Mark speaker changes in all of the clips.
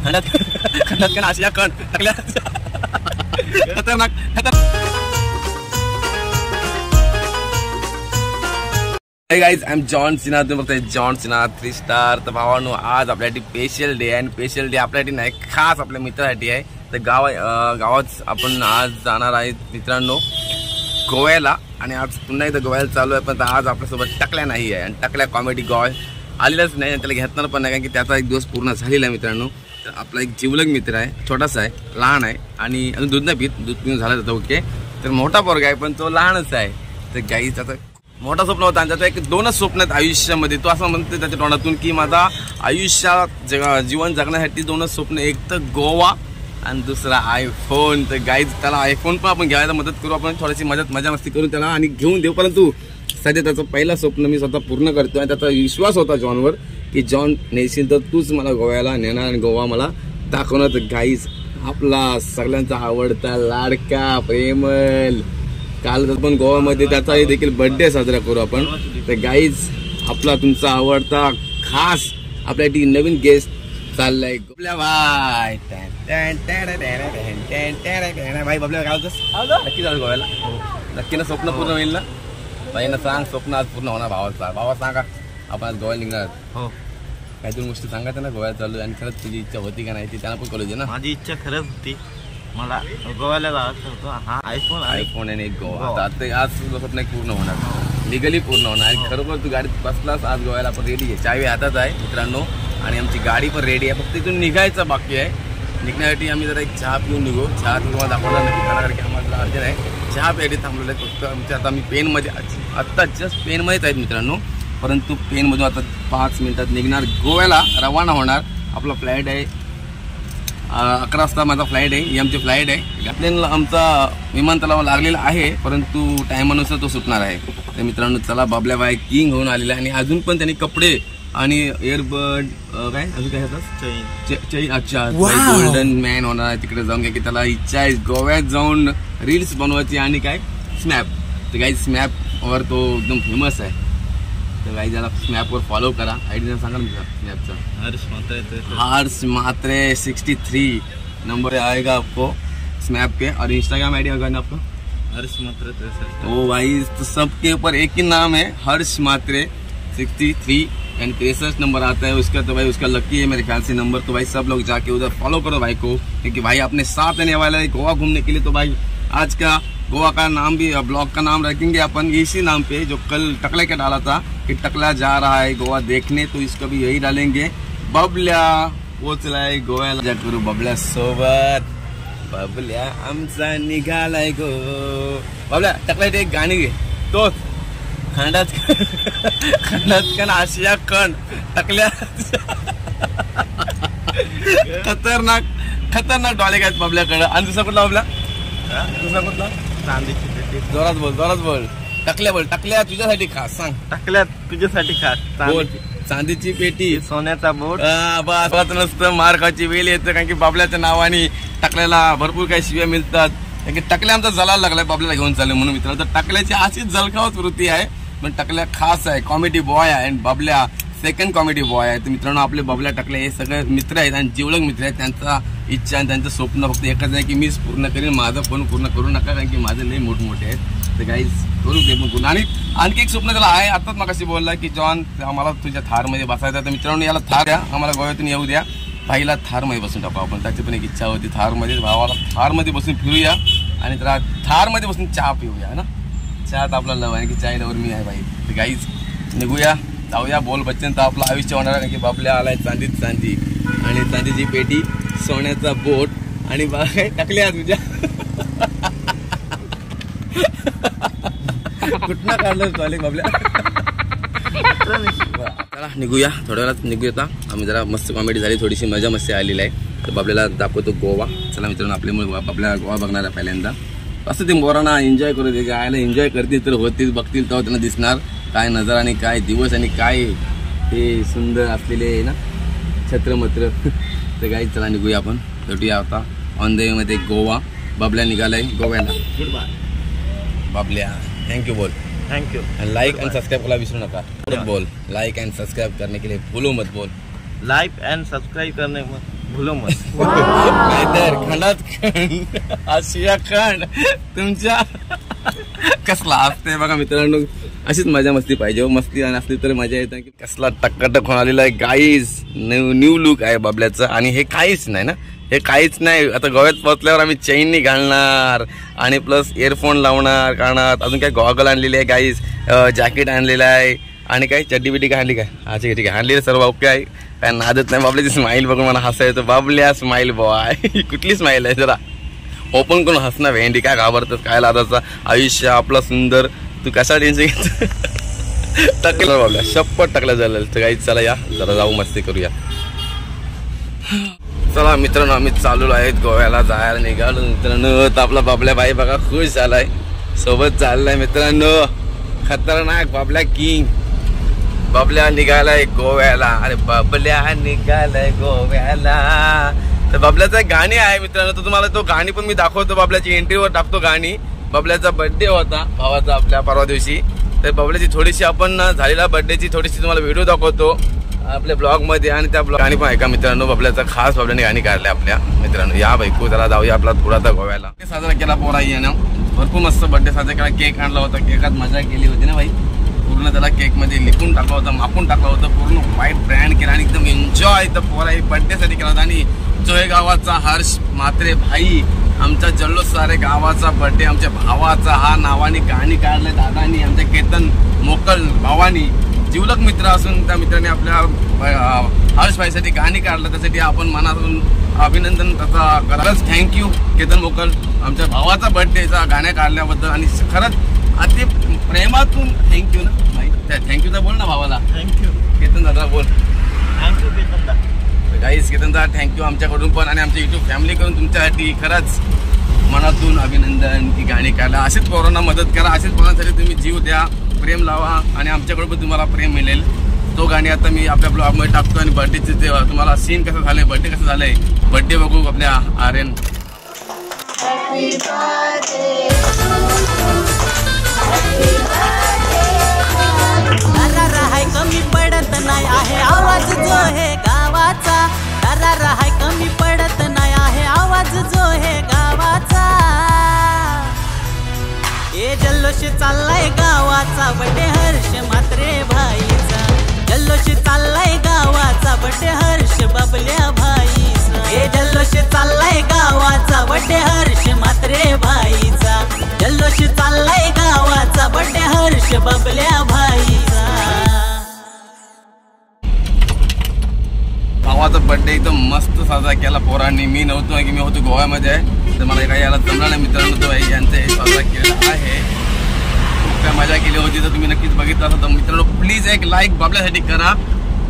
Speaker 1: खंडात आशिया कण टाकल्या खतरनाक Hey guys, I'm John Sinha. तुम्ही बघताय जॉन सिन्हा 3 स्टार. तर भावांनो, आज आपल्यासाठी स्पेशल डे आहे आणि स्पेशल डे आपल्यासाठी नाही, खास आपल्या मित्रासाठी आहे. तर गावात आपण आज जाणार आहेत मित्रांनो गोव्याला. आणि आज पुन्हा एकदा गोव्याला चालू आहे, पण आज आपल्यासोबत टकल्या नाही आहे आणि टकल्या कॉमेडी गोवा आलेलाच नाही आणि त्याला घेतणार पण नाही, कारण की त्याचा एक दिवस पूर्ण झालेला आहे मित्रांनो. तर आपला एक जिवलग मित्र आहे, छोटासा आहे, लहान आहे आणि अजून दूध नाही पीत, दूध पिऊन झालं जातं ओके. तर मोठा पोरगा आहे पण तो लहानच आहे. तर गाईच आता मोठा स्वप्न होता आणि त्याचं एक 2च स्वप्न आहेत आयुष्यामध्ये. तो असं म्हणतो त्याच्या तोंडातून की माझा आयुष्यात जीवन जगण्यासाठी 2च स्वप्न, एक तर गोवा आणि दुसरा आयफोन. तर गाईज त्याला आयफोन पण आपण घ्यायला मदत करू, आपण थोडीशी मजा मस्ती करून त्याला आणि घेऊन देऊ. परंतु सध्या त्याचं पहिलं स्वप्न मी स्वतः पूर्ण करतो आणि त्याचा विश्वास होता जॉनवर की जॉन नेशील तर तूच मला गोव्याला नेणार आणि गोवा मला दाखवणार. तर गाईज आपला सगळ्यांचा आवडता लाडका प्रेमल काल पण गोव्यामध्ये त्याचा देखील बर्थडे साजरा करू आपण. तर गाईज आपला तुमचा आवडता खास आपल्यासाठी नवीन गेस्ट चाललाय बबल्या भाई. भाई बबल्या काय होतंस, नक्की जाऊ गोव्याला? नक्की ना, स्वप्न पूर्ण होईल ना? भाई ना सांग, स्वप्न आज पूर्ण होणार भावाचा. भावा सांगा आपण आज गोव्याला निघणार. हो, काहीतरी गोष्टी सांगायचं ना, गोव्याला चालू आणि खरंच तुझी इच्छा होती का नाही ती त्यांना पण कळू दे ना.
Speaker 2: माझी इच्छा खरंच होती, मला गोव्याला जायचं होतं. हा आयफोन
Speaker 1: आणि गोवा आता आज तुझं स्वप्न पूर्ण होणार, लिगली पूर्ण होणार. आणि खरोखर तू गाडीत बसलास आज गोव्याला आपण रेडी आहे, चावी हातात आहे मित्रांनो आणि आमची गाडी पण रेडी आहे. फक्त इथून निघायचं बाकी आहे. निघण्यासाठी आम्ही जरा एक चहा पिऊन निघू. चहा तुम्हाला दाखवणार नाही कारण की आम्हाला अर्जंट आहे. चहा प्यायला थांबलेलं आहे फक्त आमच्या. आता आम्ही पेनमध्ये आत्ता जस्ट पेनमध्येच आहेत मित्रांनो, परंतु पेनमधून आता 5 मिनिटात निघणार, गोव्याला रवाना होणार. आपला फ्लाईट आहे 11 वाजता माझा फ्लाईट आहे, आमची फ्लाईट आहे. प्लेनला आमचा विमानतळावर लागलेला आहे, परंतु टायमानुसार तो सुटणार आहे. तर मित्रांनो चला, बबल्या भाई किंग होऊन आलेला आहे आणि अजून पण त्यांनी कपडे आणि एअरबड काय अजून काय होतात चैन. अच्छा, गोल्डन मॅन होणार आहे तिकडे जाऊन, की त्याला इच्छा आहे गोव्यात जाऊन रील्स बनवायची आणि काय स्नॅप. तर काही स्नॅपवर तो एकदम फेमस आहे. तर काही जरा स्नॅपवर फॉलो करा. आयडी सांगा ना स्नॅपचा, हर्ष म्हात्रे 63 नंबर आएगा आपको स्नैप पे. और इंस्टाग्राम आईडी होगा ना आपका
Speaker 2: हर्ष म्हात्रे.
Speaker 1: ओ भाई, तो सबके ऊपर एक ही नाम है, हर्ष म्हात्रे 63 एंड 63 नंबर आता है उसका. तो भाई उसका लकी है मेरे ख्याल से नंबर. तो भाई सब लोग जाके उधर फॉलो करो भाई को, क्योंकि भाई अपने साथ आने वाला है गोवा घूमने के लिए. तो भाई आज का गोवा का नाम भी, ब्लॉग का नाम रखेंगे अपन इसी नाम पे जो कल टकले का डाला था कि टकला जा रहा है गोवा देखने. तो इसका भी यही डालेंगे, बबल्या पोचलाय गोव्याला. जा करू बबल्या सोबत, बबल्या आमचा निघालाय गो. बबल्या टकला एक गाणी घे, तोच खंडात कण आशिया कण टकल्या. खतरनाक डॉले काय बबल्याकडं. आणि दुसरा कुठला बबल्या, दुसरा कुठला?
Speaker 2: चांदीची पेटी.
Speaker 1: जोरात बोल. टकल्या तुझ्यासाठी खास सांग.
Speaker 2: टकल्या तुझ्यासाठी खास
Speaker 1: चांदीची पेटी,
Speaker 2: सोन्याचा बोट.
Speaker 1: बस नसतं, मार्काची वेल येतं, कारण की बाबल्याच्या नावाने टकल्याला भरपूर काही शिव्या मिळतात. कारण की टकल्या आमचा जलायला लागलाय बाबल्याला घेऊन चालले म्हणून मित्रांनो. तर टकल्याची अशीच जलखावच वृत्ती आहे, पण टकल्या खास आहे, कॉमेडी बॉय आहे आणि बाबल्या सेकंड कॉमेडी बॉय आहे. तर मित्रांनो आपले बबल्या टकल्या हे सगळे मित्र आहेत आणि जिवलग मित्र आहेत. त्यांचा इच्छा आणि त्यांचं स्वप्न फक्त एकच आहे की मीच पूर्ण करेन, माझं पण पूर्ण करू नका, कारण की माझे लई मोठमोठे आहेत. तर गाईज करू ते पण पूर्ण. आणि आणखी एक स्वप्न त्याला आहे, आताच मगाशी बोलला की जॉन आम्हाला तुझ्या थारमध्ये बसायचं. तर मित्रांनो याला थार द्या, आम्हाला गोव्यातून येऊ द्या, भाईला थारमध्ये बसून टाकू आपण. त्याची पण एक इच्छा होती थारमध्ये, भावाला थारमध्ये बसून फिरूया आणि त्याला थारमध्ये बसून चहा पिऊया ना. चहा तर आपला लव आहे की चाय लवर मी आहे भाई. तर गाईज निघूया, जाऊया. बोल बच्चन तर आपलं आयुष्य होणार आहे की बाबल्या आलाय चांदीत चांदी आणि चांदीची पेटी, सोन्याचा बोट आणि काय टाकल्या तुझ्या कुठनं काढलं चालेल बाबल्या. चला निघूया, थोड्या वेळात निघूया. आम्ही जरा मस्त कॉमेडी झाली, थोडीशी मजा मस्ती आलेली आहे. तर बाबल्याला दाखवतो गोवा. चला मित्रांनो, आपल्यामुळे बाबल्या गोवा बघणार आहे पहिल्यांदा. असं ते मोरांना एन्जॉय करू दे, आयला एन्जॉय करतील तर होतील, बघतील तेव्हा त्यांना दिसणार काय नजर आणि काय दिवस आणि काय हे सुंदर असलेले ना छत्रमत्र. तर काही चला निघूया आपण, भेटूया आता ऑन द वे मध्ये गोवा. बबल्या निघालाय गोव्याला. Good bye Bablya, thank you बोल.
Speaker 2: Thank you.
Speaker 1: Like end subscribe करना विसरू नका. बोल लाइक एंड सब्सक्राइब करने के लिए भूलो मत. बोल
Speaker 2: लाइक एंड सब्सक्राइब करने मत भुलो मत
Speaker 1: नाहीतर खंडात खंड आशिया खंड तुमच्या कसला असते बघा मित्रांनो. अशीच मजा मस्ती पाहिजे, मस्ती असली तर मजा येते. की कसला टक्कटक होऊन आलेला आहे गाईज. न्यू लुक आहे बाबल्याचं. आणि हे काहीच नाही ना, हे काहीच नाही. आता गोव्यात पोहोचल्यावर आम्ही चैनी घालणार आणि प्लस इयरफोन लावणार कानात. अजून काय गॉगल आणलेली आहे गाईज, जॅकेट आणलेलं आहे आणि काय चड्डी बिड्डी काय आणली काय. हा ठीक आहे आणलेलं सर्व ओके आहे. काय नादत नाही. बाबल्याची स्माईल बघून मला हसा येतो. बाबल्या स्माईल बॉय कुठली स्माईल आहे जरा ओपन करून हसणं. भेंडी काय घाबरतस काय लादाचा. आयुष्य आपलं सुंदर, तू कसा टेन्शन घेत. टाकलं बाबल्या शप्पट टाकलं झालं. तर काही चला या जरा जाऊ मस्ती करूया. चला मित्रांनो आम्ही चालू आहेत गोव्याला जायला निघालो मित्रांनो. तर आपला बाबल्या बाई बघा खुश झालाय, सोबत चाललाय मित्रांनो. खतरनाक बाबल्या किंग. बाबल्या निघालाय गोव्याला. अरे बाबल्या निघालाय गोव्याला. तर बाबल्याचं एक गाणी आहे मित्रांनो. तर तुम्हाला तो गाणी पण मी दाखवतो. बाबल्याची एंट्रीवर टाकतो गाणी. बाबल्याचा बर्थडे होता भावाचा आपल्या परवा दिवशी. तर बाबल्याची थोडीशी आपण झालेला बर्थडेची थोडीशी तुम्हाला व्हिडिओ दाखवतो आपल्या ब्लॉग मध्ये. आणि त्या ब्लॉग गाणी पण ऐका मित्रांनो. बाबल्याचा खास बाबल्याने गाणी काढल्या आपल्या मित्रांनो. या बाईकू जरा जाऊया आपला थोडासा गोव्याला. साजरा केला पोरा ना, भरपूर मस्त बर्थडे साजरा केला. केक आणला होता, केकात मजा केली होती ना भाई. पूर्ण त्याला केक मध्ये लिपून टाकला होता, मापून टाकला होता. पूर्ण व्हाईट ब्रँड केला आणि एकदम एन्जॉय तर पोरा बर्थडे साठी केला होता. आणि जोहे गावाचा हर्ष म्हात्रे भाई आमच्या जल्लोष सारे गावाचा बर्थडे आमच्या भावाचा हा नावाने गाणी काढले दादानी. आमच्या केतन मोकल भावानी जीवलग मित्र असून त्या मित्राने आपल्या हर्ष भाईसाठी गाणी काढलं. त्यासाठी आपण मनातून अभिनंदन त्याचा खरंच थँक्यू केतन मोकल आमच्या भावाचा बर्थडेचा गाण्या काढल्याबद्दल. आणि खरंच अति प्रेमातून थँक्यू ना भाई. थँक्यू तर बोल ना भावाला.
Speaker 2: थँक्यू
Speaker 1: केतन दादा बोल.
Speaker 2: थँक्यू केतन दा.
Speaker 1: गाईज केतन दादा थँक्यू आमच्याकडून पण आणि आमच्या युट्यूब फॅमिलीकडून तुमच्यासाठी खरंच मनातून अभिनंदन. की गाणी काढला असेच पोरांना मदत करा, असेच पोरांसाठी तुम्ही जीव द्या, प्रेम लावा आणि आमच्याकडून पण तुम्हाला प्रेम मिळेल. तो गाणी आता मी आपल्या ब्लॉगमध्ये टाकतो. आणि बर्थडेचे ते तुम्हाला सीन कसं झालंय, बर्थडे कसं झालंय, बर्थडे बघू आपल्या आर्यन.
Speaker 3: कमी पडत नाही आहे आवाज जो हे गावाचा. दरारा हाय कमी पडत नाही आहे आवाज जो हे गावाचा. हे जल्लोष चाललाय गावाचा बड्डे हर्ष म्हात्रे भाईचा. जल्लोष चाललाय गावाचा बड्डे हर्ष बाबल्या भाईचा. हे जल्लोष चाललाय गावाचा बड्डे हर्ष म्हात्रे भाईचा. जल्लोष चाललाय गावाचा बड्डे हर्ष बाबल्या भाईचा.
Speaker 1: भावाचा बर्थडे एकदम मस्त साजरा केला पोरांनी. मी नव्हतो की मी होतो गोव्यामध्ये आहे तर मला काही याला जमला नाही मित्रांनो. तो यांचा साजरा केलेला आहे. खूप काय मजा केली होती. तर तुम्ही नक्कीच बघितलं असेल तर मित्रांनो प्लीज एक लाईक बाबल्यासाठी करा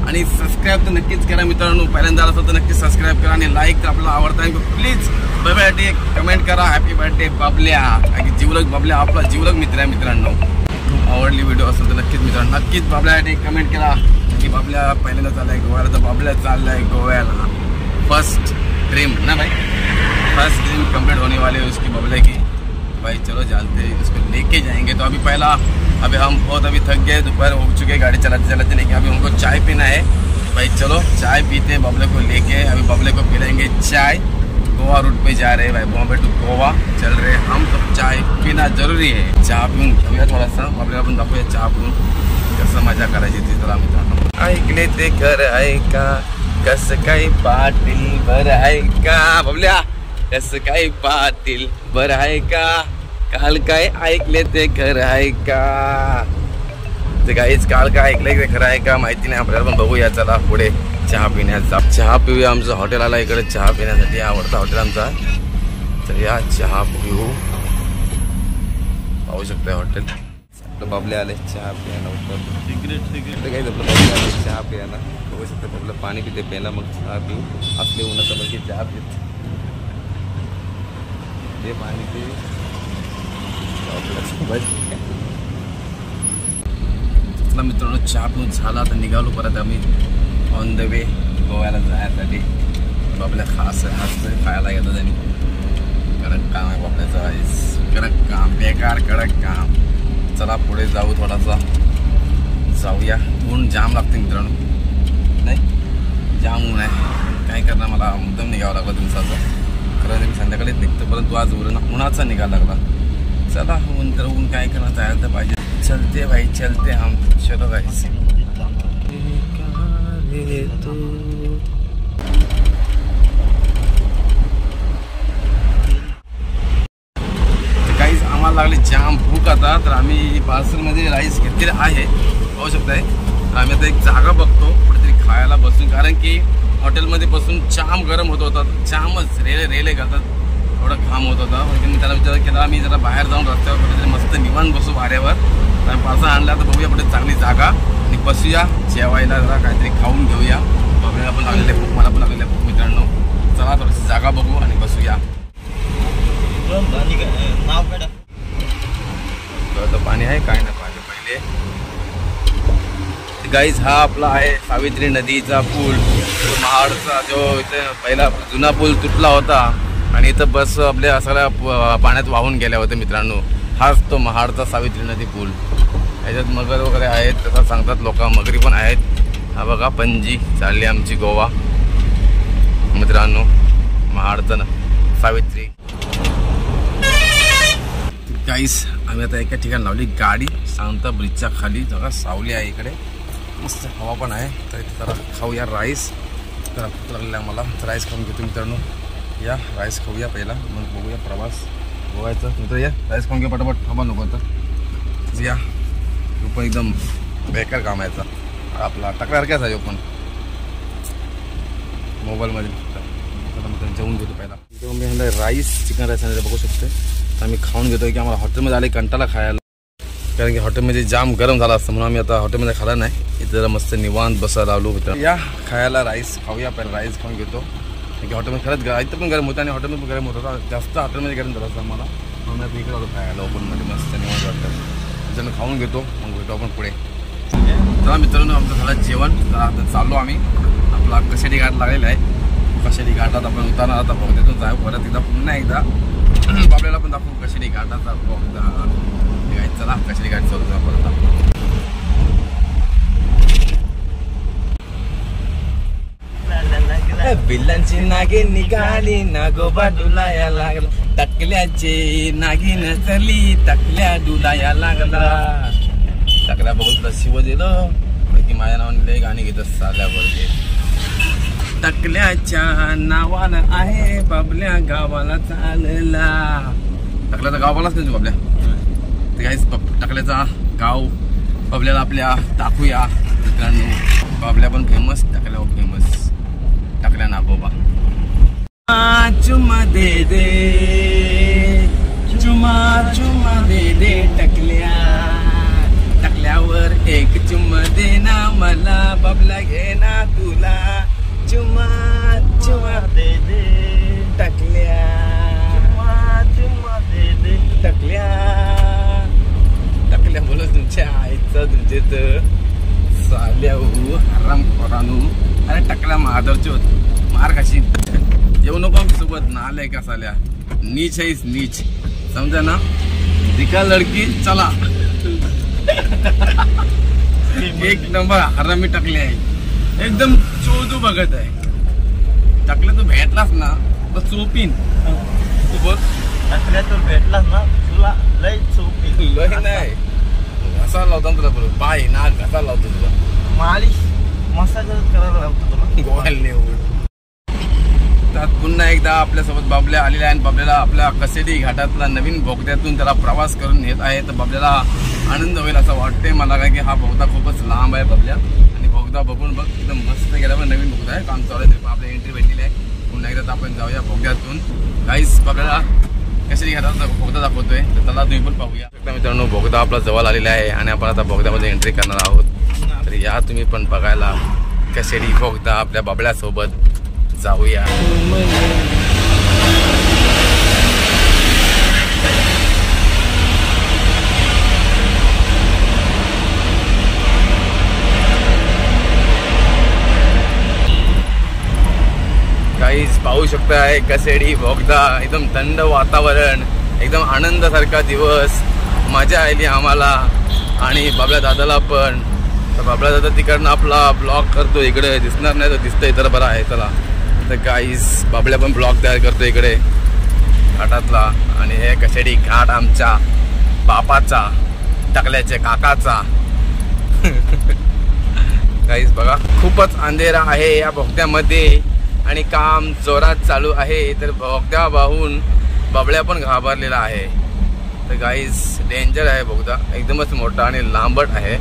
Speaker 1: आणि सबस्क्राईब तर नक्कीच करा मित्रांनो. पहिल्यांदा असेल तर नक्कीच सबस्क्राईब करा आणि लाईक तर आपल्याला आवडतं. आणि प्लीज बाबल्यासाठी एक कमेंट करा हॅपी बर्थडे बाबल्या. जीवलग बाबल्या आपला जीवलग मित्र आहे मित्रांनो. खूप आवडली व्हिडिओ असेल तर नक्कीच मित्रांनो नक्कीच बाबल्यासाठी कमेंट करा की बाबल्या पहिल्यांदा चाललाय गोव्याला. तर बाबल्या चाललाय गोव्याला. फर्स्ट ड्रीम ना भाई, फर्स्ट ड्रीम कंप्लीट होने वाले है उसकी बाबल्या की. भाई चलो जानते उसको लेके जाएंगे. तो अभी पहला अभी हम बहुत अभी थक गए, दोपहर हो चुके गाड़ी चलाते चलाते. लेकिन अभी हमको चाय पीना है भाई. चलो चाय पीते हैं बाबले को लेके. अभी बाबले को पिलाएंगे चाय. गोवा रूट पे जा रहे हैं भाई, बॉम्बे टू गोवा चल रहे हैं हम. तो चाय पीना जरूरी है. चहा पिऊन घेऊया थोडासा. बाबल्याला पण दाखवूया चहा पिऊन कसं मजा करायची ती. जरा मित्रांनो ऐकले ते घर ऐका कसं काही पाटील बरं आहे का. बाबल्या कसं काही पाटील बरं आहे का. काल काय ऐकले ते खरं आहे का. ते काहीच काल काय ऐकलंय ते खरं आहे का माहिती नाही आपल्याला. पण बघूया चला पुढे चहा पिण्याचा. चहा पिऊया. आमचं हॉटेल आला इकडे चहा पिण्यासाठी. आवडता हॉटेल आमचा. तर या चहा पिऊ. पाहू शकता हॉटेल. आपलं बाबले आले चहा पियाला. सिगरेट काही आपलं बाबले आले चहा पियाला. बघू शकता आपलं पाणी पिते प्यायला मग चहा पिऊ. असले उन्हाचं बघी चहा पित ते पाणी ते मित्रांनो. चहा पिऊन झाला तर निघालो परत आम्ही ऑन द वे गोव्याला जाण्यासाठी. बाबल्या खास मस्त खायला घेतो त्यांनी. कडक काम आहे बाबल्याचं. कडक काम बेकार कडक काम. चला पुढे जाऊ थोडासा जाऊया. ऊन जाम लागते मित्रांनो. नाही जाम ऊन आहे. काय करणार, मला मुद्दाम निघावं लागला दिवसाचं. खरं मी संध्याकाळीच निघतो, परंतु आज उन्हाचा निघायला लागला. चला ऊन तर ऊन, काय करणार, जायला तर पाहिजे. चलते भाई चलते हम, चलो गाइस. गाइस आम्हाला लागली जाम भूक आता, तर आम्ही पार्सलमध्ये राईस घेतलेले आहे, पाहू शकताय. तर आम्ही आता एक जागा बघतो कुठेतरी खायला बसून, कारण की हॉटेलमध्ये बसून जाम गरम होत होता, जामच रेले घालतात, थोडा घाम होत होता. म्हणजे मी त्याला विचार केला आम्ही जरा बाहेर जाऊन रस्त्यावर कुठेतरी मस्त निवांत बसू वाऱ्यावर. तर आम्ही पार्सल आणला, तर बघूया कुठे चांगली जागा आणि बसूया, जेवायला जरा काहीतरी खाऊन घेऊया. आपल्याला पण लागलेले भूक, मला पण लागलेले भूक मित्रांनो. चला थोडीशी जागा बघू आणि बसूया. पाणी आहे काय नाही पाणी पहिले. गाईज हा आपला आहे सावित्री नदीचा पूल, महाडचा जो इथे पहिला जुना पूल तुटला होता आणि इथं बस आपल्या सगळ्या पाण्यात वाहून गेल्या होत्या मित्रांनो. हाच तो महाडचा सावित्री नदी पूल. याच्यात मगर वगैरे आहेत तसं सांगतात लोक, मगरी पण आहेत. हा बघा पणजी चालली आमची गोवा मित्रांनो, महाडचा सावित्री. गाईस आम्ही आता एका ठिकाणी लावली गाडी, सांगता ब्रिजच्या खाली. जरा सावली आहे इकडे, मस्त हवा पण आहे. तर इथे जरा खाऊया राईस. तर भूक लागलेला आहे मला, तर राईस खाऊन घेतो मित्रांनो. या राईस खाऊया पहिला, मग बघूया प्रवास गोव्याचा. मित्र या राईस खाऊन घ्या पटापट, थांबा नको आता. या पण एकदम बेकार काम आहे याचा, आपला टकऱ्यासारखाच आहे पण मोबाईलमध्ये. जेवून घेतो पहिला. इथे मी म्हणलं राईस, चिकन राईस आणि बघू शकते. तर आम्ही खाऊन घेतो की आम्हाला हॉटेलमध्ये आले कंटाळा खायला, कारण की हॉटेलमध्ये जाम गरम झाला असतं, म्हणून आम्ही आता हॉटेलमध्ये खाला नाही. इथे जरा मस्त निवांत बसायला आलो होतं. या खायला राईस खाऊया, पहिला राईस खाऊन घेतो. कारण की हॉटेलमध्ये खरंच इथं पण गरम होतं आणि हॉटेलमध्ये पण गरम होत होता, जास्त हॉटेलमध्ये गरम झालं असतं आम्हाला. म्हणून आता इकडे आलो खायला ओपनमध्ये, मस्त निवांत वाटतं. त्याच्यानं खाऊन घेतो, मग भेटू आपण पुढे. चला मित्रांनो आमचं झालं जेवण. तर आता चाललो आम्ही, आपला कशेडी घाट लागलेला आहे. कशेडी घाटात आपण उतरणार आता, बघतो जाऊ परत एकदा, पुन्हा एकदा आपल्याला पण दाखवू कशेडी घाटाचा बघता. चला कशेडी घाट चालू परत. बिल्लांची नागे निघाली, नागोबा डुलाया लागला, टकल्याची नागिन चली, टकल्या डुलाया लागला. टकल्या बघून तुला शिव दिलं की माझ्या नावाने गाणी घेत चालल्यावर. टकल्याच्या नावानं आहे बाबल्या गावाला चालला. टकल्याचा गावालाच नाही तू बाबल्या. ते काहीच टकल्याचा गाव बाबल्याला आपल्या टाकूया मित्रांनो. बाबल्या पण फेमस, टकल्या फेमस. टकल्या ना बाबा. चुमा दे दे, चुमा चुमा दे दे टकल्या, टकल्यावर एक चुमा दे ना मला, बाबला घे ना तुला. चुमा चुमा दे दे टकल्या, चुमा चुमा दे दे टकल्या. टकल्या बोलत तुमच्या आईचं तुमचे तर साल्या आराम खोरानू. अरे टकल्या महादरची होत मार खाशी. येऊ नको आमच्यासोबत, नालाय का साल्या, नीच आहेस नीच, समजा ना. दिखा लडकी चला. एक नंबर हरामी टकले आहे, एकदम चोदू बघत आहे. टकल्या तू भेटलास ना तर चोपीन. तू बघ
Speaker 2: टकल्या तू भेटलास ना तुला लय चोपीन.
Speaker 1: लय नाही, घसा लावता तुला बरोबर, पाय ना घसा लावतो तुला,
Speaker 2: मालिश मसाज करायला लावतो तुला
Speaker 1: गोवाल नेऊन. त्यात पुन्हा एकदा आपल्यासोबत बाबल्या आलेला आहे आणि बाबल्याला आपल्या कसेडी घाटातला नवीन बोगद्यातून त्याला प्रवास करून नेत आहे. तर बाबल्याला आनंद होईल असं वाटतंय मला, काय की हा बोगदा खूपच लांब आहे बाबल्या. आणि बोगदा बघून बघ एकदम मस्त गेला, पण नवीन बोगदा आहे, काम चालू आहे. आपल्या एंट्री भेटलेली आहे. पुन्हा एकदा आपण जाऊया बोगद्यातून. काहीच बाबल्याला कसेडी घाटातला बोगदा दाखवतोय, तर त्याला तुम्ही पण पाहूया. मित्रांनो बोगदा आपला जवळ आलेला आहे आणि आपण आता बोगद्यामध्ये एंट्री करणार आहोत. तर या तुम्ही पण बघायला कसेडी बोगदा आपल्या बाबल्यासोबत जाऊया. काहीच पाहू शकताय कसेडी बोगदा, एकदम थंड वातावरण, एकदम आनंदासारखा दिवस, मजा आली आम्हाला आणि बाबल्या दादाला पण. तर बाबल्या दादा तिकडनं आपला ब्लॉग करतो, इकडे दिसणार नाही तर दिसतंय तर बरं आहे. चला तर गाईस बाबल्या पण ब्लॉग तयार करतो इकडे घाटातला. आणि हे कशाडी घाट आमच्या बापाचा, टकल्याचे काकाचा. गाईस बघा खूपच अंधेरा आहे या बोगद्यामध्ये आणि काम जोरात चालू आहे. तर बोगद्या वाहून बाबल्या पण घाबरलेला आहे. तर गाईस डेंजर आहे बोगदा, एकदमच मोठा आणि लांबट आहे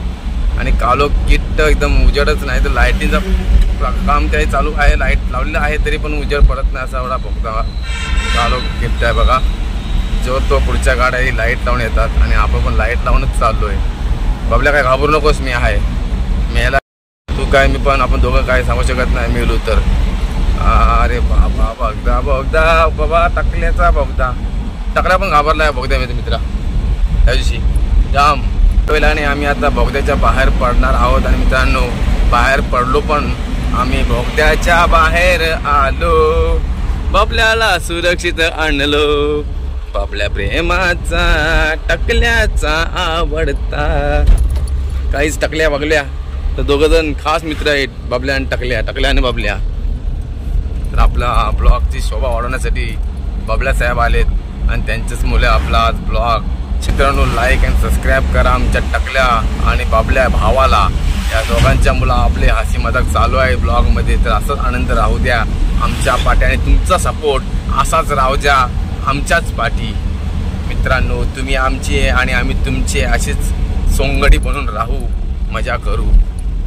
Speaker 1: आणि कालो किट्ट एकदम उजेडच नाही. तर लाईटीचा काम काही चालू आहे, लाईट लावलेलं आहे तरी पण उजेड पडत नाही असा एवढा बोगदा कालो किट्ट आहे बघा. जो तो पुढच्या गाड्या लाईट लावून येतात आणि आपण पण लाईट लावूनच चाललो आहे. बाबल्या काय घाबरू नकोस, मी आहे, मेला तू काय मी पण, आपण दोघं काय सांगू शकत नाही मेलू तर. अरे बाबा बोगदा बोगदा बाबा, टकल्याचा बोगदा. टकला पण घाबरला आहे बोगद्यामध्ये मित्रा त्या दिवशी जाम पहिल्याने. आम्ही आता बोगद्याच्या बाहेर पडणार आहोत आणि मित्रांनो बाहेर पडलो पण आम्ही बोगद्याच्या बाहेर आलो. बाबल्याला सुरक्षित आणलो, बाबल्या प्रेमाचा टकल्याचा आवडता. काहीच टकल्या बघल्या तर दोघं जण खास मित्र आहेत, बाबल्या आणि टकल्या, टकल्या आणि बाबल्या. तर आपला ब्लॉगची शोभा वाढवण्यासाठी बाबल्या साहेब आलेत आणि त्यांचेच मुले आपला आज ब्लॉग. मित्रांनो लाईक अँड सबस्क्राईब करा आमच्या टकल्या आणि बाबल्या भावाला. या दोघांच्या मुला आपले हसी मजाक चालू आहे ब्लॉगमध्ये. तर असाच आनंद राहू द्या आमच्या पाठी आणि तुमचा सपोर्ट असाच राहू द्या आमच्याच पाठी. मित्रांनो तुम्ही आमचे आणि आम्ही तुमचे असेच सोंगडी बनून राहू, मजा करू.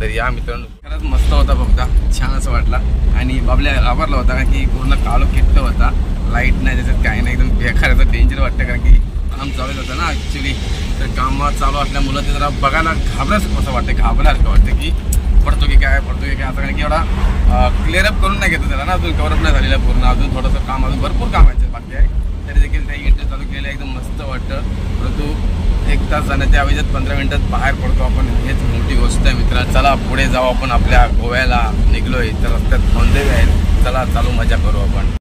Speaker 1: तर या मित्रांनो खरंच मस्त होता बोगदा, छान असं वाटला. आणि बाबल्या घाबरला होता कारण की पूर्ण कालो किट्ट होता, लाईट नाही त्याच्यात काही नाही, एकदम बेकार डेंजर वाटतं कारण की काम चालू होतं ना ॲक्च्युली. तर काम चालू असल्यामुळं ते जरा बघायला घाबरायचं असं वाटतं, घाबरल्यासारखं वाटतं की पडतो की काय असं. कारण की एवढा क्लिअरअप करून नाही घेतो त्याला ना, अजून कवरअप नाही झालेलं पूर्ण, अजून थोडंसं काम, अजून भरपूर काम आहे बाकी आहे. तरी देखील काही इंटरेस्ट चालू केलं, एकदम मस्त वाटतं. परंतु 1 तास जाण्याच्या ऐवजात 15 मिनिटात बाहेर पडतो आपण, हेच मोठी गोष्ट आहे मित्रा. चला पुढे जाऊ आपण, आपल्या गोव्याला निघलोय तर रस्त्यात थांबलेले आहेत, चला चालू मजा करू आपण.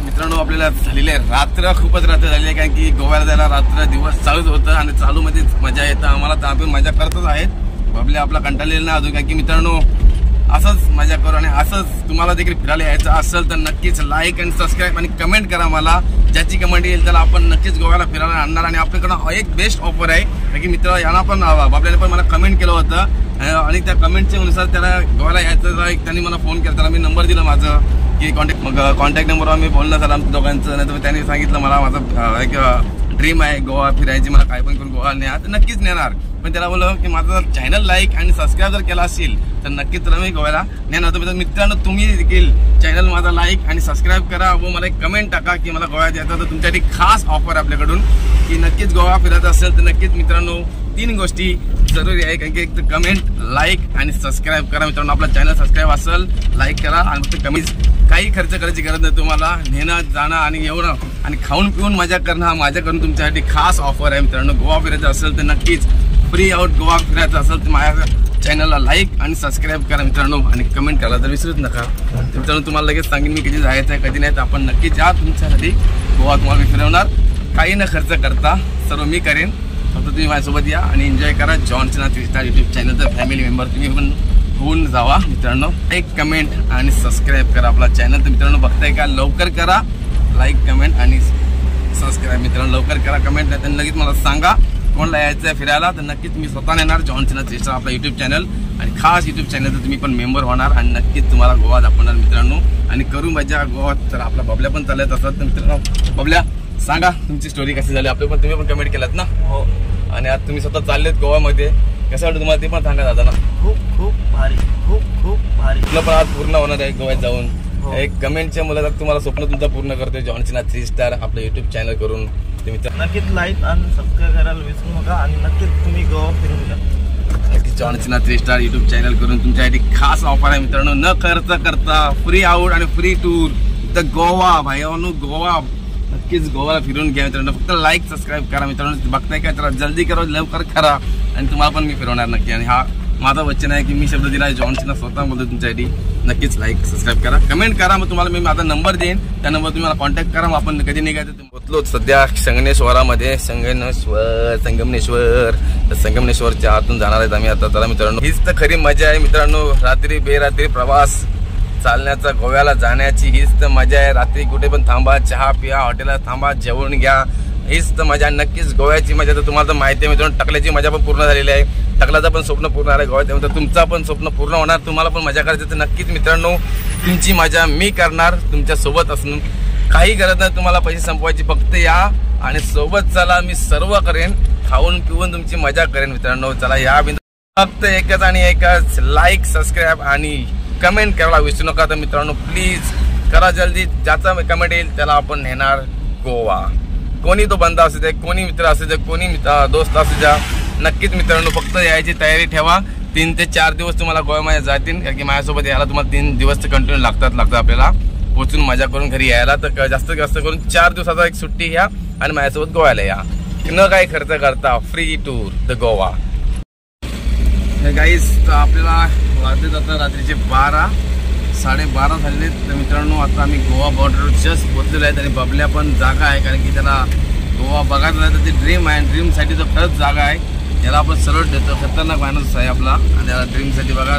Speaker 1: मित्रांनो आपल्याला झालेली आहे रात्र, खूपच रात्र झाली आहे कारण की गोव्याला जायला रात्र दिवस चालूच होतं आणि चालूमध्येच मजा येतं आम्हाला. तर आपण मजा करतच आहेत, बाबल्या आपला कंटाळलेला नाही अजून. कारण की मित्रांनो असंच मजा करू आणि असंच तुम्हाला देखील फिरायला यायचं असेल तर नक्कीच लाईक आणि सबस्क्राईब आणि कमेंट करा मला. ज्याची कमेंट येईल त्याला आपण नक्कीच गोव्याला फिरायला आणणार. आणि आपल्याकडं एक बेस्ट ऑफर आहे कारण की मित्र यांना पण बाबल्याने पण मला कमेंट केलं होतं आणि त्या कमेंटच्या अनुसार त्याला गोव्याला यायचं. एक त्यांनी मला फोन केला, त्याला मी नंबर दिला माझं की कॉन्टॅक्ट नंबरवर मी बोलणं झालं आमच्या दोघांचं. नाही तर त्यांनी सांगितलं मला माझं एक ड्रीम आहे गोवा फिरायची, मला काय पण करून गोवा न्या, तर नक्कीच नेणार. पण त्याला बोललो की माझं जर चॅनल लाईक आणि सबस्क्राईब जर केला असेल तर नक्कीच तुला मी गोव्याला नेणार. तर मित्रांनो तुम्ही देखील चॅनल माझा लाईक आणि सबस्क्राईब करा व मला एक कमेंट टाका की मला गोव्यात यायचं. तर तुमच्यासाठी खास ऑफर आपल्याकडून की नक्कीच गोवा फिरायचं असेल तर नक्कीच मित्रांनो 3 गोष्टी जरुरी आहे. कारण की एक तर कमेंट, लाईक आणि सबस्क्राईब करा. मित्रांनो आपला चॅनल सबस्क्राईब असेल, लाईक करा आणि फक्त कमीच काही खर्च करायची गरज नाही तुम्हाला. नेणं जाणं आणि येणं आणि खाऊन पिऊन मजा करणं हा माझ्याकडून तुमच्यासाठी खास ऑफर आहे. मित्रांनो गोवा फिरायचं असेल तर नक्कीच फ्री आउट गोवा फिरायचं असेल तर माझ्या चॅनलला लाईक आणि सबस्क्राईब करा मित्रांनो आणि कमेंट करा तर विसरूच नका. मित्रांनो तुम्हाला लगेच सांगेन मी कधी जायचं आहे कधी नाही, तर आपण नक्कीच जा, तुमच्यासाठी गोवा तुम्हाला मी फिरवणार. काही न खर्च करता सर्व मी करेन, फक्त तुम्ही माझ्यासोबत या आणि एन्जॉय करा. जॉन सिन्हा 3 स्टार यूट्यूब चॅनलचा फॅमिली मेंबर तुम्ही पण होऊन जावा. मित्रांनो एक कमेंट आणि सबस्क्राईब करा आपला चॅनल. तर मित्रांनो बघताय का, लवकर करा लाईक, कमेंट आणि सबस्क्राईब. मित्रांनो लवकर करा कमेंट, नाही तर लगेच मला सांगा कोणाला यायचं आहे फिरायला तर नक्कीच मी स्वतः नेणार. जॉन सिन्हा 3 स्टार आपला यूट्यूब चॅनल आणि खास यूट्यूब चॅनलचं तुम्ही पण मेंबर होणार आणि नक्कीच तुम्हाला गोवा दाखवणार मित्रांनो आणि करू मजा गोवात. तर आपला बबल्या पण चालत असतात. तर मित्रांनो बबल्या सांगा तुमची स्टोरी कशी झाली, आपल्या पण तुम्ही पण कमेंट केलात ना.
Speaker 2: हो,
Speaker 1: आणि आज तुम्ही स्वतः चाललेत गोव्यामध्ये, कसं वाटतं तुम्हाला ते पण सांगा दादा ना.
Speaker 2: खूप भारी, खूप भारी.
Speaker 1: तुला पण आज पूर्ण होणार आहे गोव्यात जाऊन.
Speaker 2: हो.
Speaker 1: एक कमेंटच्या मुलाखत तुम्हाला स्वप्न तुमचा पूर्ण करतोय जॉन सिन्हा 3 स्टार आपलं युट्यूब चॅनल करून.
Speaker 2: नक्कीच लाईक आणि सबस्क्राईब करायला विसरू नका आणि नक्कीच तुम्ही गोवा फिरून जा.
Speaker 1: नक्कीच John Sinha 3 star YouTube channel करून तुमच्यासाठी खास ऑफर आहे मित्रांनो. न खर्च करता फ्री आउट आणि फ्री टूर द गोवा. भाईनो गोवा नक्कीच गोवाला फिरून घ्या मित्रांनो. फक्त लाईक सबस्क्राईब करा मित्रांनो. बघताय काय, तर जल्दी करा, लवकर करा आणि तुम्हाला पण मी फिरवणार नक्की. आणि हा माझा वचन आहे की मी शब्द दिला आहे जॉन सिन्हा स्वतः बोलतो तुमच्यासाठी. नक्कीच लाईक सबस्क्राईब करा, कमेंट करा. मग तुम्हाला मी माझा नंबर देईन, त्या नंबर तुम्ही मला कॉन्टॅक्ट करा. मग आपण कधी निघायचं तुम्ही पोचलो सध्या संगमेश्वरामध्ये. संगमेश्वर तर संगमेश्वरच्या आतून जाणार आहेत आम्ही आता. चला मित्रांनो हीच तर खरी मजा आहे मित्रांनो. रात्री बेरात्री प्रवास चालण्याचा, गोव्याला जाण्याची हीच तर मजा आहे. रात्री कुठे पण थांबा, चहा पिया, हॉटेलला थांबा, जेवण घ्या, हीच तर मजा. नक्कीच गोव्याची मजा तर तुम्हाला तर माहिती आहे मित्रांनो. टकल्याची मजा पण पूर्ण झालेली आहे, टकल्याचं पण स्वप्न पूर्ण झालं आहे गोव्यात. तर तुमचं पण स्वप्न पूर्ण होणार, तुम्हाला पण मजा करायची. तर नक्कीच मित्रांनो तुमची मजा मी करणार तुमच्यासोबत असून. काही गरज नाही तुम्हाला पैसे संपवायची, फक्त या आणि सोबत चला. मी सर्व करेन, खाऊन पिऊन तुमची मजा करेन मित्रांनो. चला या फक्त एकच आणि एकच लाईक, सबस्क्राईब आणि कमेंट करायला विसरू नका. तर मित्रांनो प्लीज करा जल्दी. ज्याचा कमेंट येईल त्याला आपण नेणार गोवा. कोणी तो बंदा असू दे, कोणी मित्र असू दे, कोणी दोस्त असू द्या, नक्कीच मित्रांनो फक्त यायची तयारी ठेवा. 3 ते 4 दिवस तुम्हाला गोव्यामध्ये जातील, कारण की माझ्यासोबत यायला तुम्हाला 3 दिवस तर कंटिन्यू लागतात आपल्याला पोचून मजा करून घरी यायला. तर जास्त करून 4 दिवसाचा एक सुट्टी घ्या आणि माझ्यासोबत गोव्याला या. न काही खर्च करता फ्री टूर द गोवा. गाईस तर आपल्याला वाजले जातात रात्रीचे 12, 12:30 झालेले. तर मित्रांनो आता आम्ही गोवा बॉर्डरवर जस्ट पोचलेलो आहेत आणि बबल्या पण जागा आहे, कारण की त्याला गोवा बघायचं नाही तर ते ड्रीम आहे. ड्रीमसाठी तर खरंच जागा आहे. याला आपण सरळ देतो, खतरनाक माणूस आहे आपला आणि त्याला ड्रीमसाठी बघा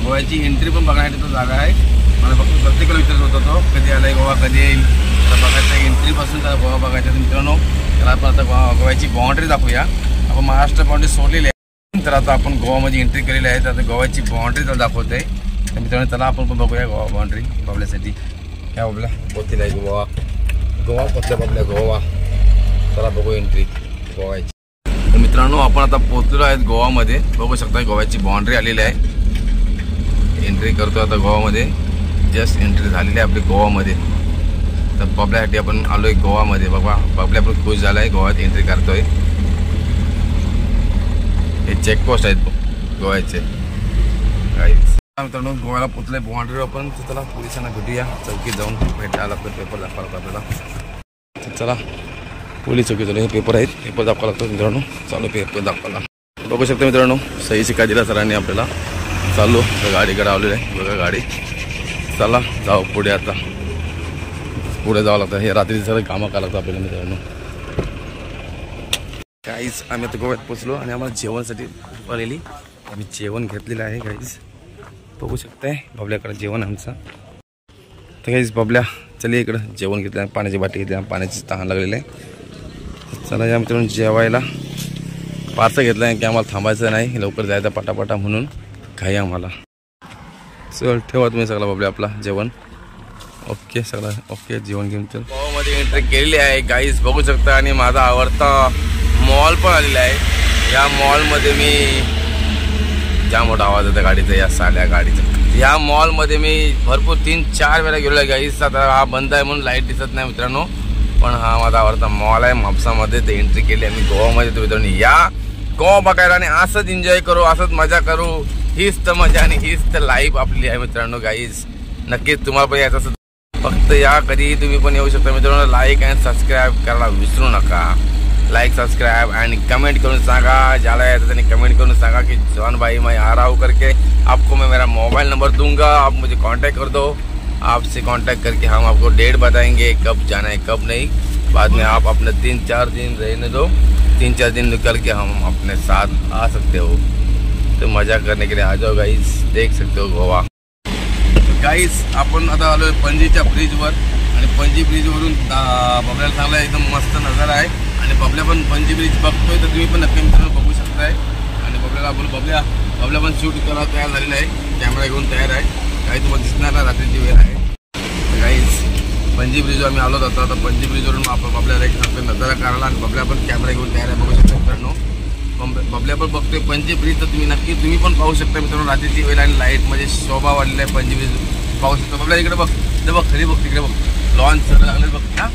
Speaker 1: गोव्याची एंट्री पण बघण्यासाठी तो जागा आहे. मला फक्त प्रत्येकाला विचारत होता तो कधी आलाय गोवा, कधी येईल, त्याला बघायचं एंट्रीपासून त्याला गोवा बघायचं. तर मित्रांनो त्याला आपण आता गोव्याची बाउंड्री दाखवूया. आपण महाराष्ट्र बाउंड्री सोडलेली आहे, तर आता आपण गोवामध्ये एंट्री केलेली आहे. तर आता गोव्याची बाउंड्री त्याला दाखवते. तर मित्रांनो त्याला आपण पण बघूया गोवा बाउंड्री बबल्यासाठी. ह्या बबल्या पोचलेला आहे गोवा, गोवा पोचल्या बबल्या गोवा. त्याला बघू एंट्री गोव्याची. तर मित्रांनो आपण आता पोचलेलो आहेत गोवामध्ये. बघू शकता गोव्याची बाउंड्री आलेली आहे. एंट्री करतो आता गोवामध्ये. जस्ट एंट्री झालेली आहे आपली गोवामध्ये. तर बबल्यासाठी आपण आलोय गोवामध्ये. बघा बबल्या पण खुश झाला आहे, गोव्यात एंट्री करतोय. हे चेकपोस्ट आहेत गोव्याचे. मित्रांनो गोव्याला पोचले बाउंड्रीवर आपण. तर चला पोलिसांना भेटूया, चौकीत जाऊन भेटायला लागतो, पेपर दाखवा लागतो आपल्याला. तर चला पोलीस चौकी चालू, हे पेपर आहेत, पेपर दाखवा लागतो मित्रांनो. चालू पेपर दाखवायला बघू शकता मित्रांनो. सही शिक्का दिला सरांनी आपल्याला. चालू गाडीकडे आलेलं आहे बघा गाडी. चला जाऊ पुढे, आता पुढे जावं लागतं. हे रात्री सगळं कामं करावं लागतं आपल्याला मित्रांनो. काहीच आम्ही आता गोव्यात पोचलो आणि आम्हाला जेवणासाठी आलेली. आम्ही जेवण घेतलेलं आहे काहीच, बघू शकताय बबल्याकडे जेवण आमचं. तर काहीच बबल्या चलिए इकडं जेवण घेतलं, पाण्याची बाटली घेतली, पाण्याची तहान लागलेलं आहे. चला या मित्रांनो जेवायला. पार्सल घेतलं आहे की आम्हाला थांबायचं नाही, लवकर जायचं पटापटा म्हणून काही आम्हाला. चल ठेवा तुम्ही सगळं बबल्या आपला जेवण. ओके सगळं ओके, जेवण घेऊन चल. गोवामध्ये एंट्री केलेली आहे गाईज बघू शकता. आणि माझा आवडता मॉल पण आलेला आहे. या मॉलमध्ये मी जाम मोठा आवाज येतो गाडीचा, या साल्या गाडीचा. या मॉलमध्ये मी भरपूर 3-4 वेळा गेलो आहे गाईज. आता हा बंद आहे म्हणून लाईट दिसत नाही मित्रांनो, पण हा माझा आवडता मॉल आहे म्हापसामध्ये. ते एंट्री केली आम्ही गोवामध्ये. तर मित्रांनो या गोवा बघायला आणि असंच एन्जॉय करू, असंच मजा करू. हीच तर मजा आणि हीच तर लाईफ आपली आहे मित्रांनो गाईज. नक्कीच तुम्हाला पण यायचं फक्त या, कधी तुम्ही पण येऊ शकता मित्रांनो. लाईक आणि सबस्क्राईब करायला विसरू नका. लाइक सब्सक्राइब एंड कमेंट करूँ सांगा. ज्यादा है तो कमेंट करूँ सांगा कि जॉन भाई मैं आ रहा हूँ करके. आपको मैं मेरा मोबाइल नंबर दूंगा, आप मुझे कांटेक्ट कर दो. आपसे कांटेक्ट करके हम आपको डेट बताएंगे कब जाना है कब नहीं. बाद में आप अपने 3-4 दिन रहने दो, 3-4 दिन निकल के हम अपने साथ आ सकते हो. तो मजा करने के लिए आ जाओ गाइस. देख सकते हो गोवा. गाइस आपण आता आलो पणजीच्या ब्रिजवर आणि पणजी ब्रिजवरून बबल्याला चांगला एकदम मस्त नजारा आहे. आणि बबल्या पण पणजी ब्रिज बघतोय, तर तुम्ही पण नक्की मित्रांनो बघू शकताय. आणि बबल्याला बोल बबल्या पण शूट करायला तयार झालेला आहे, कॅमेरा घेऊन तयार आहे. काही तुम्हाला दिसणार ना, रात्रीची वेळ आहे. गाईज पणजी ब्रिजवर आम्ही आलो होतो. आता पणजी ब्रिजवरून आपण बबल्याला एक नजारा करायला आणि बबल्या पण कॅमेरा घेऊन तयार आहे, बघू शकता मित्रांनो. बबल्या पण बघतोय पणजी ब्रिज. तर तुम्ही पण पाहू शकता मित्रांनो. रात्रीची वेळ आणि लाईट म्हणजे शोभा वाढलेला आहे पणजी ब्रिज पाहू शकता. बबल्या इकडे बघ, ते बघ खरी बघ, तिकडे बघ लॉन्च सगळं लागले बघ ना.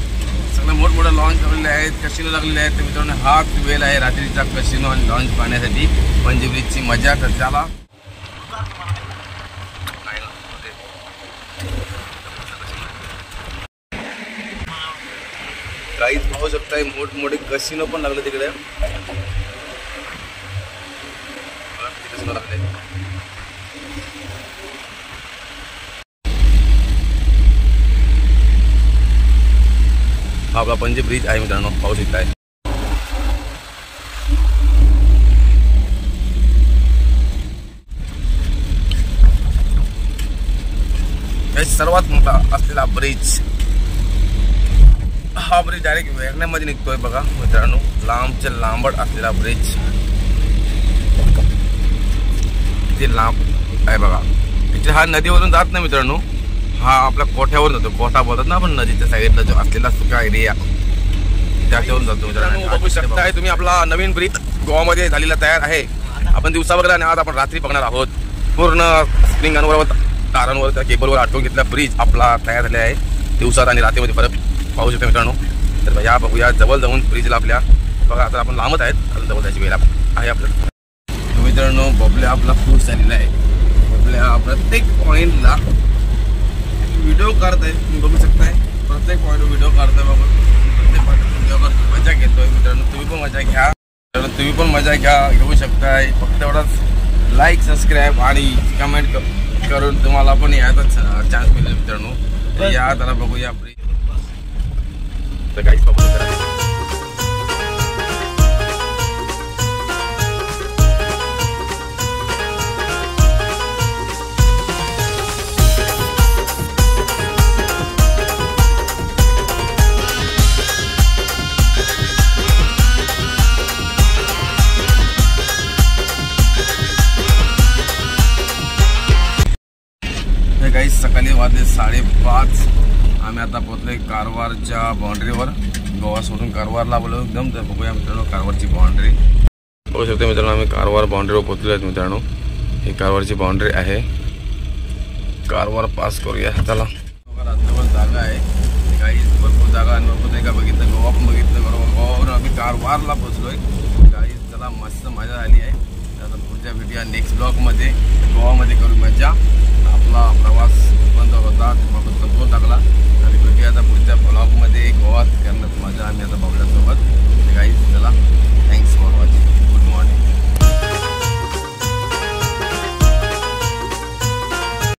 Speaker 1: सगळं मोठमोठं लॉन्च लागलेले आहेत, कसिनो लागलेले आहेत. तर मित्रांनो हा वेळ आहे रात्रीचा कसिनो आणि लॉन्च पाहण्यासाठी पणजी ब्रिजची मजा. तर चला काहीच पाहू शकताय, मोठमोठे कसिनो पण लागले तिकडे. कसिनो लागले. हा आपला पणजी ब्रिज आहे मित्रांनो, पाहू शकताय. काही सर्वात मोठा असलेला ब्रिज. हा ब्रिज डायरेक्ट वेगण्यामध्ये निघतोय बघा मित्रांनो. लांबच्या लांबट असलेला ब्रिज किती लांब आहे बघा. ऍक्च्युली हा नदीवरून जात नाही मित्रांनो, हा आपल्या कोठ्यावरून जातो. कोठा बोलतात ना आपण, नदीच्या साईडला जो असलेला सुका एरिया त्याच्यावरून जातो मित्रांनो. बघू शकताय तुम्ही आपला नवीन ब्रिज गोवामध्ये झालेला तयार आहे. आपण दिवसा बघला आणि आज आपण रात्री बघणार आहोत. पूर्ण स्प्रिंगांवर तारांवर त्या केबलवर अटकून घेतला ब्रिज आपला तयार झाला आहे. दिवसात आणि रात्रीमध्ये फरक पाहू शकतो मित्रांनो. तर या बघूया जवळ जाऊन ब्रिजला आपल्या बघा. आता आपण लांबत आहेत, आता जवळ जायची वेळ आहे आपल्याला. मित्रांनो बबल्या आपला खुश झालेला आहे. बबल्या प्रत्येक पॉईंटला व्हिडिओ काढत आहे. तुम्ही बघू शकताय प्रत्येक पॉईंट व्हिडिओ काढतोय बघा. प्रत्येक पॉईंट व्हिडिओ मजा घेतोय मित्रांनो. तुम्ही पण मजा घ्या, तुम्ही पण मजा घेऊ शकताय. फक्त एवढाच लाईक सबस्क्राईब आणि कमेंट करून तुम्हाला पण याचाच चान्स मिळेल मित्रांनो. तर या जरा बघूया ब्रिज. तर काहीच बघू शकता. काही सकाळी वाजले 5:30. आम्ही आता पोहोचलोय कारवारच्या बाउंड्रीवर. गोवा सोडून कारवारला बोललो एकदम. तर बघूया मित्रांनो कारवारची बाउंड्री. बघू शकतो मित्रांनो आम्ही कारवार बाउंड्रीवर पोहोचलो आहेत मित्रांनो. ही कारवारची बाउंड्री आहे. कारवार पास करूया चला. रात्रभर जागा आहे काही भरपूर जागा. आणि भरपूर नाही का बघितलं, गोवा पण बघितलं. बरोबर गोवावरून आम्ही कारवारला पोहोचलोय काही. चला मस्त मजा आली आहे. आता पुढच्या व्हिडिओ नेक्स्ट ब्लॉगमध्ये गोवामध्ये करू मजा.